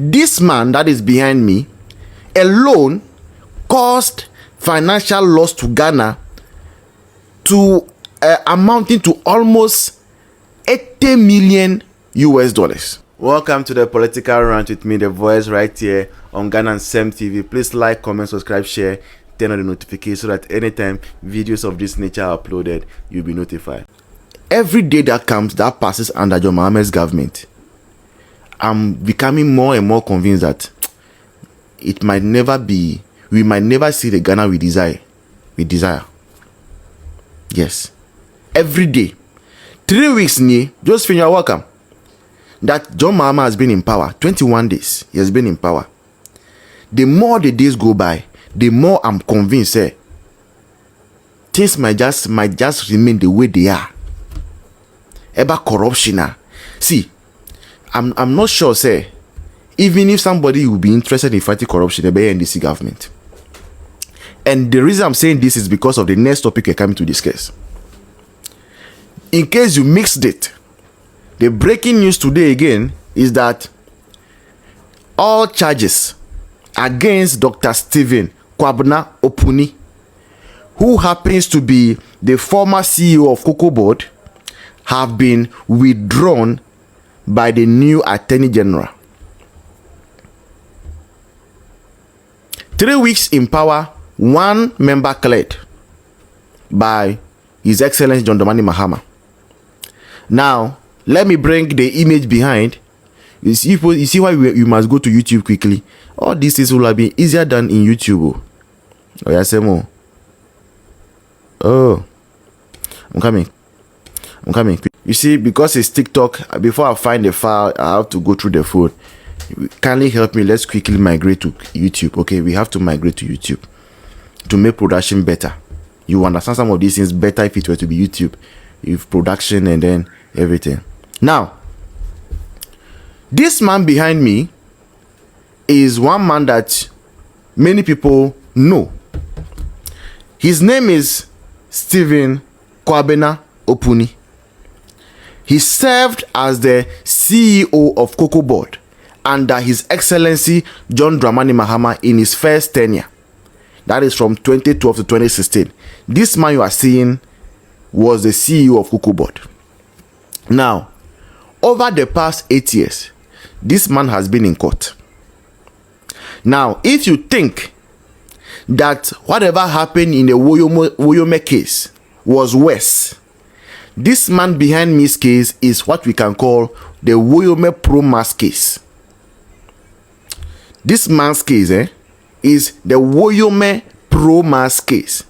This man that is behind me alone caused financial loss to Ghana to amounting to almost 80 million US dollars. Welcome to the Political Rant with me, the voice, right here on Ghana and Sem TV. Please like, comment, subscribe, share, turn on the notifications so that anytime videos of this nature are uploaded, you'll be notified. Every day that comes, that passes under John Mahama's government, I'm becoming more and more convinced that it might never be, we might never see the Ghana we desire. Yes. Every day. 3 weeks, Josephine, you're welcome. That John Mahama has been in power. 21 days he has been in power. The more the days go by, the more I'm convinced things might just remain the way they are. About corruption. See, I'm not sure, even if somebody will be interested in fighting corruption, the NDC government. And the reason I'm saying this is because of the next topic we're coming to discuss. In case you mixed it, the breaking news today again is that all charges against Dr. Stephen Kwabena Opuni, who happens to be the former CEO of Cocoa Board, have been withdrawn by the new Attorney General. 3 weeks in power, one member cleared by His Excellency John Dramani Mahama. Now, let me bring the image behind. You see why you must go to YouTube quickly. All these things will have been easier done in YouTube. Oh, yeah, say more. Oh, I'm coming. You see, because it's TikTok, before I find the file, I have to go through the phone. Kindly help me. Let's quickly migrate to YouTube. Okay, we have to migrate to YouTube to make production better. You understand some of these things better if it were to be YouTube, if production and then everything. Now, this man behind me is one man that many people know. His name is Stephen Kwabena Opuni. He served as the CEO of Cocoa Board under His Excellency John Dramani Mahama in his first tenure. That is from 2012 to 2016. This man you are seeing was the CEO of Cocoa Board. Now, over the past 8 years, this man has been in court. Now, if you think that whatever happened in the Woyome case was worse, this man behind me's case is what we can call the Woyome Pro-Mass case. This man's case is the Woyome Pro-Mass case.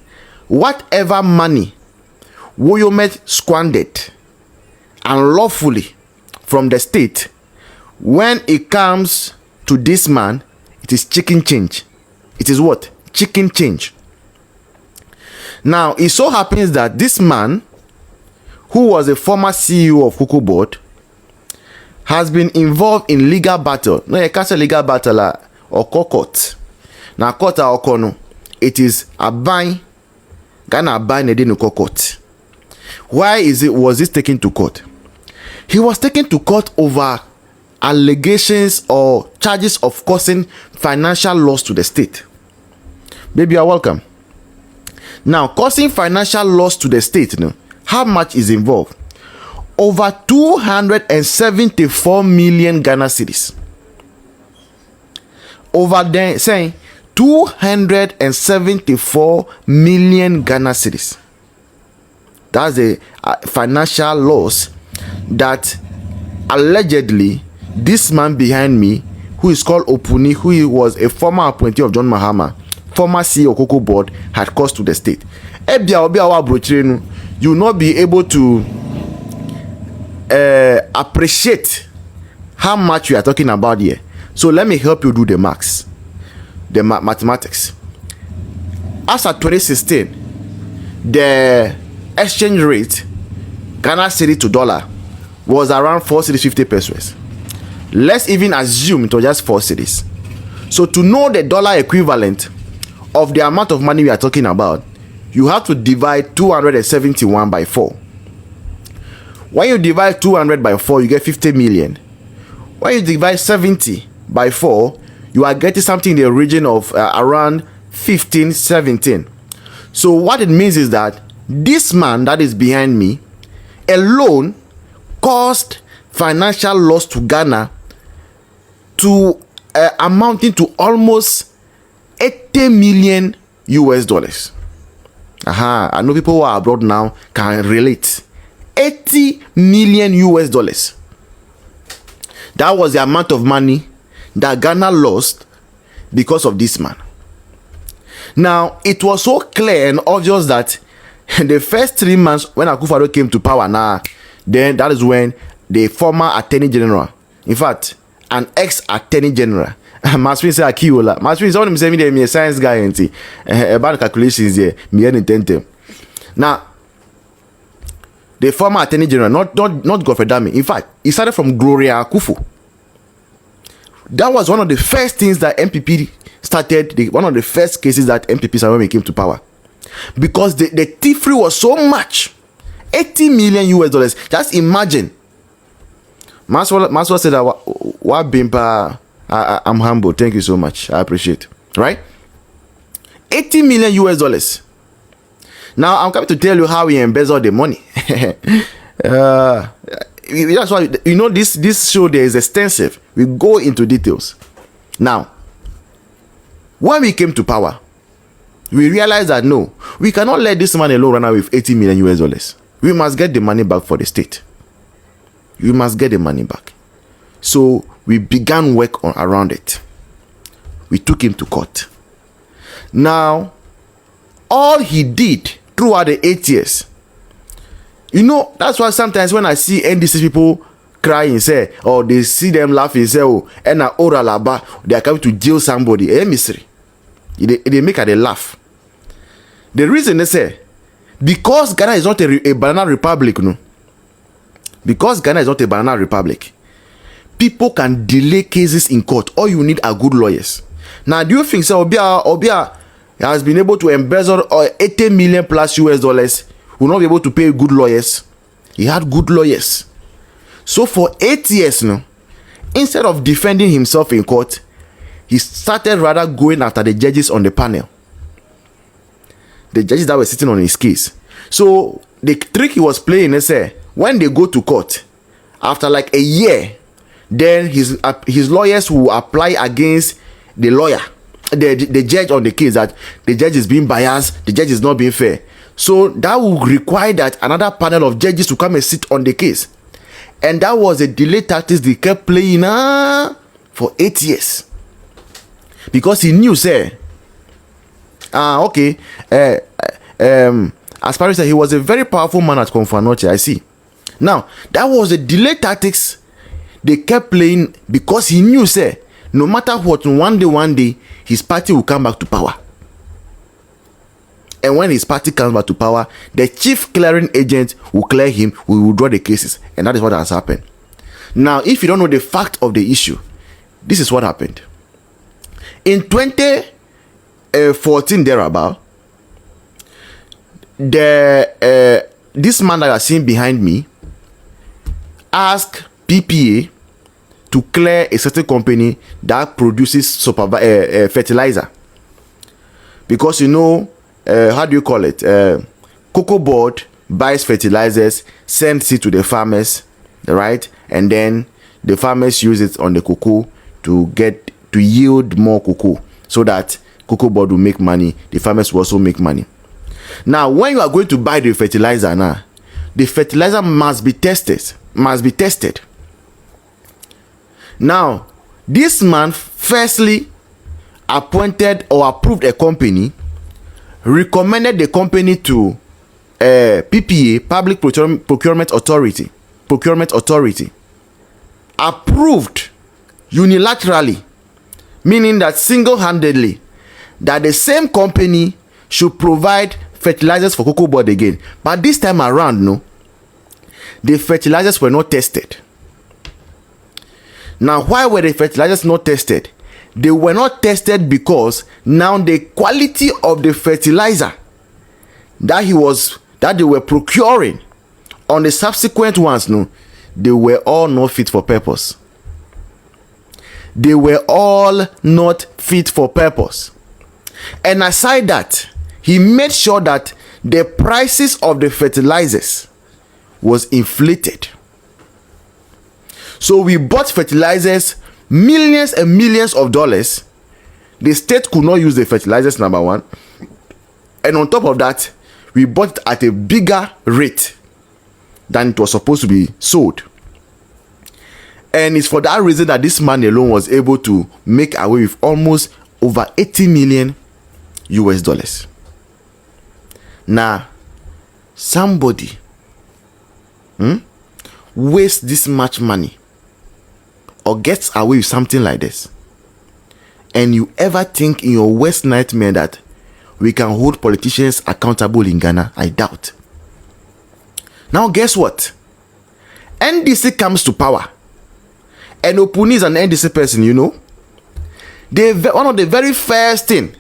Whatever money Woyome squandered unlawfully from the state, when it comes to this man, it is chicken change. It is what? Chicken change. Now, it so happens that this man, who was a former CEO of Cocoa Board, has been involved in legal battle. No, you can't say legal battle or court. Now, court or kono, it is a bind. Ghana bind a court. Why was this taken to court? He was taken to court over allegations or charges of causing financial loss to the state. Baby, you are welcome. Now, causing financial loss to the state, how much is involved? Over 274 million Ghana cedis. Over there, saying 274 million Ghana cedis. That's a financial loss that allegedly this man behind me, who is called Opuni, who was a former appointee of John Mahama, former CEO of Cocoa Board, had caused to the state. You will not be able to appreciate how much we are talking about here. So let me help you do the maths, the mathematics. As at 2016, the exchange rate, Ghana cedi to dollar, was around 4 cedis 50 pesos. Let's even assume it was just 4 cedis. So to know the dollar equivalent of the amount of money we are talking about, you have to divide 271 by 4. When you divide 200 by 4, you get 50 million. When you divide 70 by 4, you are getting something in the region of around 15, 17. So what it means is that this man that is behind me alone caused financial loss to Ghana to amounting to almost 80 million US dollars. I know people who are abroad now can relate. 80 million US dollars. That was the amount of money that Ghana lost because of this man. Now, it was so clear and obvious that the first 3 months when Akufo-Addo came to power, then that is when the former Attorney General, in fact, an ex-Attorney General, Maswin say Akiola, Maswin someone say me a science guy about calculations here, me intend. Now, the former Attorney General, not Godfrey Dame, in fact, he started from Gloria Akufo. That was one of the first things that MPP started, one of the first cases that MPP started when we came to power. Because the thievery was so much. 80 million US dollars. Just imagine. Maswell said that what Bimpa, I'm humble. Thank you so much. I appreciate. Right? 80 million US dollars. Now I'm coming to tell you how we embezzled the money. That's why this show there is extensive. We go into details. Now, when we came to power, we realized that no, we cannot let this man alone run out with 80 million US dollars. We must get the money back for the state. We must get the money back. So we began work around it. We took him to court. Now, all he did throughout the 8 years, that's why sometimes when I see NDC people crying, say, or they see them laughing, say, oh, and they are coming to jail somebody. Mystery. They make they laugh. The reason they say, because Ghana is not a banana republic, because Ghana is not a banana republic, people can delay cases in court. All you need are good lawyers. Now, do you think so? Obia has been able to embezzle 80 million plus US dollars, will not be able to pay good lawyers? He had good lawyers. So for 8 years now, instead of defending himself in court, he started rather going after the judges on the panel. The judges that were sitting on his case. So the trick he was playing is when they go to court, after like a year, then his lawyers will apply against the lawyer, the judge on the case, that the judge is being biased, the judge is not being fair. So that will require that another panel of judges to come and sit on the case. And that was a delay tactics they kept playing for 8 years. Because he knew, as Paris said, he was a very powerful man at Confanoche, I see. Now, that was the delay tactics they kept playing because he knew, no matter what, one day, his party will come back to power. And when his party comes back to power, the chief clearing agent will clear him, will withdraw the cases. And that is what has happened. Now, if you don't know the fact of the issue, this is what happened. In 2014 thereabout, this man that you are seeing behind me asked PPA to clear a certain company that produces fertilizer. Because how do you call it? Cocoa board buys fertilizers, sends it to the farmers, right? And then the farmers use it on the cocoa to yield more cocoa, so that cocoa board will make money. The farmers will also make money. Now, when you are going to buy the fertilizer, the fertilizer must be tested. Now, this man firstly appointed or approved a company, recommended the company to PPA, Public Procurement Authority, approved unilaterally, meaning that single-handedly, that the same company should provide fertilizers for cocoa board again. But this time around, the fertilizers were not tested. Now, why were the fertilizers not tested? They were not tested because now the quality of the fertilizer that they were procuring on the subsequent ones, they were all not fit for purpose. they were all not fit for purpose. And aside that, he made sure that the prices of the fertilizers was inflated. So we bought fertilizers, millions and millions of dollars. The state could not use the fertilizers, number one. And on top of that, we bought it at a bigger rate than it was supposed to be sold. And it's for that reason that this man alone was able to make away with almost over 80 million US dollars. Now, somebody wastes this much money or gets away with something like this, and you ever think in your worst nightmare that we can hold politicians accountable in Ghana? I doubt. Now, guess what? NDC comes to power, and Opuni is an NDC person, you know. One of the very first thing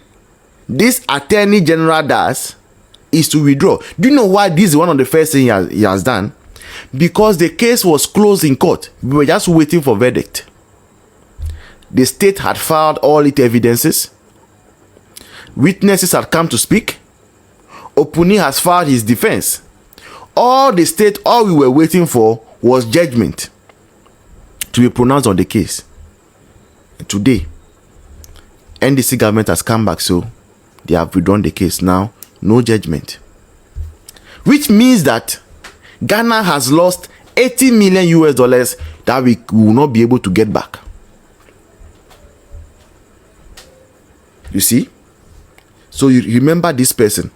this Attorney General does is to withdraw. Do you know why this is one of the first things he has done? Because the case was closed in court. We were just waiting for verdict. The state had filed all its evidences. Witnesses had come to speak. Opuni has filed his defense. All we were waiting for was judgment to be pronounced on the case. And today, NDC government has come back, so they have withdrawn the case. Now, no judgment. Which means that Ghana has lost 80 million US dollars that we will not be able to get back. You see? So you remember this person,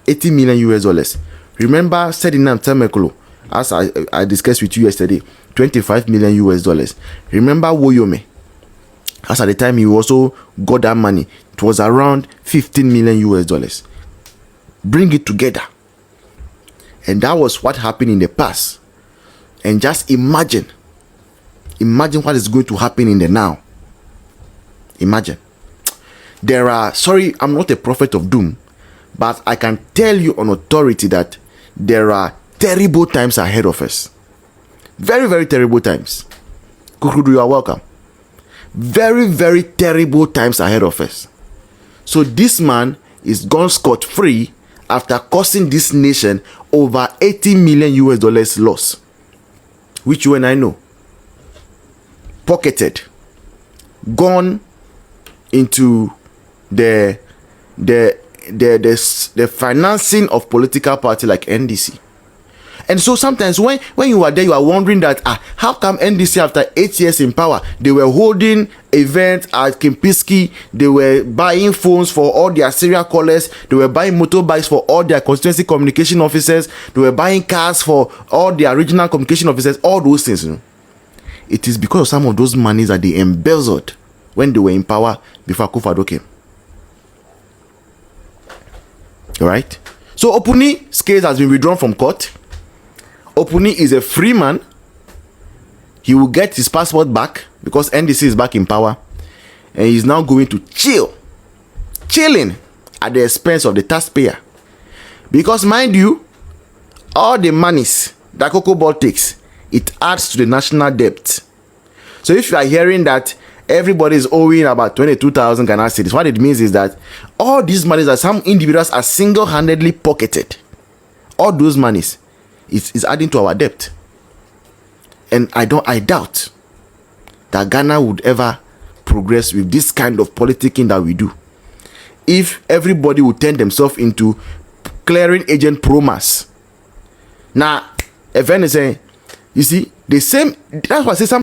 80 million US dollars. Remember Sedinam Temekolo, as I discussed with you yesterday, 25 million US dollars. Remember Woyome, as at the time he also got that money, it was around 15 million US dollars. Bring it together. And that was what happened in the past. And just imagine what is going to happen in the now. Imagine. I'm not a prophet of doom, but I can tell you on authority that there are terrible times ahead of us. Very, very terrible times. Kukudu, you are welcome. Very, very terrible times ahead of us. So this man is gone scot-free after costing this nation over 80 million US dollars loss, which you and I know, pocketed, gone into the financing of political party like NDC. And so sometimes when you are there, you are wondering that how come NDC after 8 years in power, they were holding events at Kempinski, they were buying phones for all their serial callers, they were buying motorbikes for all their constituency communication officers, they were buying cars for all their regional communication officers, all those things. You know? It is because of some of those monies that they embezzled when they were in power before Akufo-Addo came. All right. So Opuni's case has been withdrawn from court. Opuni is a free man. He will get his passport back because NDC is back in power, and he's now going to chilling at the expense of the taxpayer. Because mind you, all the monies that Cocoa Ball takes, it adds to the national debt. So if you are hearing that everybody is owing about 22,000 Ghana cedis, what it means is that all these monies that some individuals are single-handedly pocketed, all those monies is adding to our debt. And I doubt that Ghana would ever progress with this kind of politicking that we do if everybody would turn themselves into clearing agent pro-mass. Now, if anything, you see, the same, that's why I say some